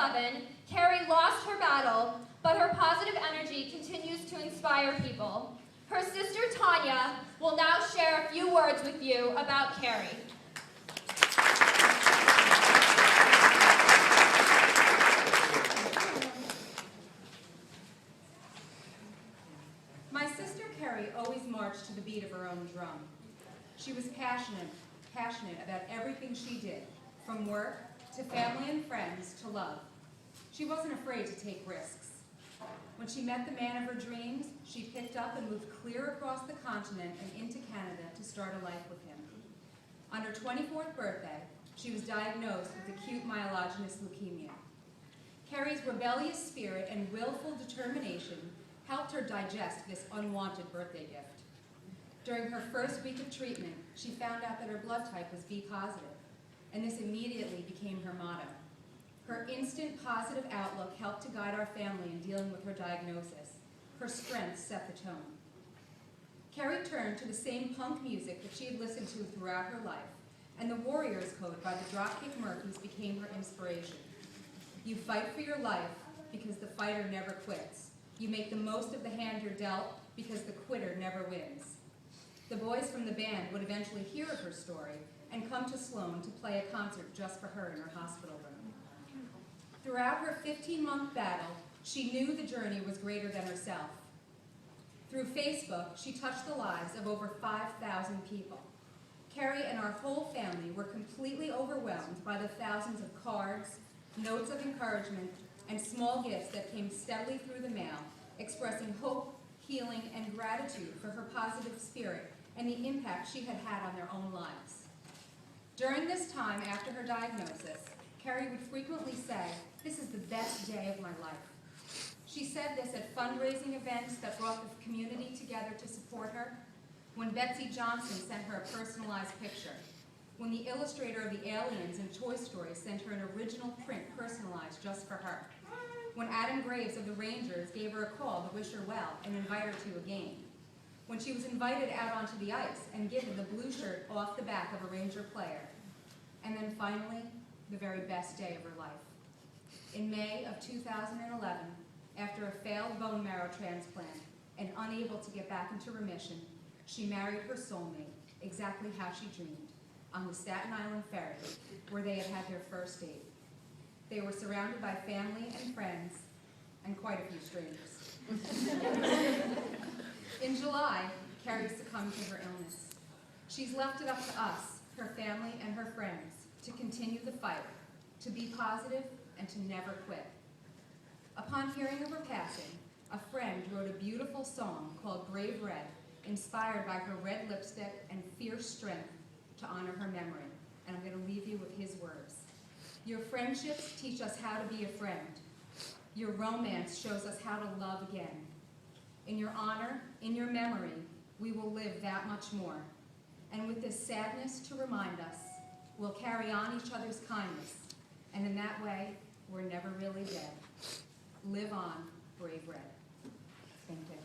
2011, Kerry lost her battle, but her positive energy continues to inspire people. Her sister Tanya will now share a few words with you about Kerry. My sister Kerry always marched to the beat of her own drum. She was passionate about everything she did, from work to family and friends to love. She wasn't afraid to take risks. When she met the man of her dreams, she picked up and moved clear across the continent and into Canada to start a life with him. On her 24th birthday, she was diagnosed with acute myelogenous leukemia. Kerry's rebellious spirit and willful determination helped her digest this unwanted birthday gift. During her first week of treatment, she found out that her blood type was B positive, and this immediately became her motto. Her instant positive outlook helped to guide our family in dealing with her diagnosis. Her strength set the tone. Kerry turned to the same punk music that she had listened to throughout her life, and the Warriors Code by the Dropkick Murphys became her inspiration. You fight for your life because the fighter never quits. You make the most of the hand you're dealt because the quitter never wins. The boys from the band would eventually hear of her story and come to Sloan to play a concert just for her in her hospital room. Throughout her 15-month battle, she knew the journey was greater than herself. Through Facebook, she touched the lives of over 5,000 people. Kerry and our whole family were completely overwhelmed by the thousands of cards, notes of encouragement, and small gifts that came steadily through the mail, expressing hope, healing, and gratitude for her positive spirit and the impact she had had on their own lives. During this time after her diagnosis, Kerry would frequently say, "This is the best day of my life." She said this at fundraising events that brought the community together to support her, when Betsy Johnson sent her a personalized picture, when the illustrator of the Aliens in Toy Story sent her an original print personalized just for her, when Adam Graves of the Rangers gave her a call to wish her well and invite her to a game, when she was invited out onto the ice and given the blue shirt off the back of a Ranger player, and then finally, the very best day of her life. In May of 2011, after a failed bone marrow transplant and unable to get back into remission, she married her soulmate, exactly how she dreamed, on the Staten Island ferry, where they had had their first date. They were surrounded by family and friends, and quite a few strangers. In July, Kerry succumbed to her illness. She's left it up to us, her family and her friends, to continue the fight, to be positive, and to never quit. Upon hearing of her passing, a friend wrote a beautiful song called Brave Red, inspired by her red lipstick and fierce strength to honor her memory. And I'm going to leave you with his words. Your friendships teach us how to be a friend. Your romance shows us how to love again. In your honor, in your memory, we will live that much more. And with this sadness to remind us, we'll carry on each other's kindness. And in that way, we're never really dead. Live on, Brave Red. Thank you.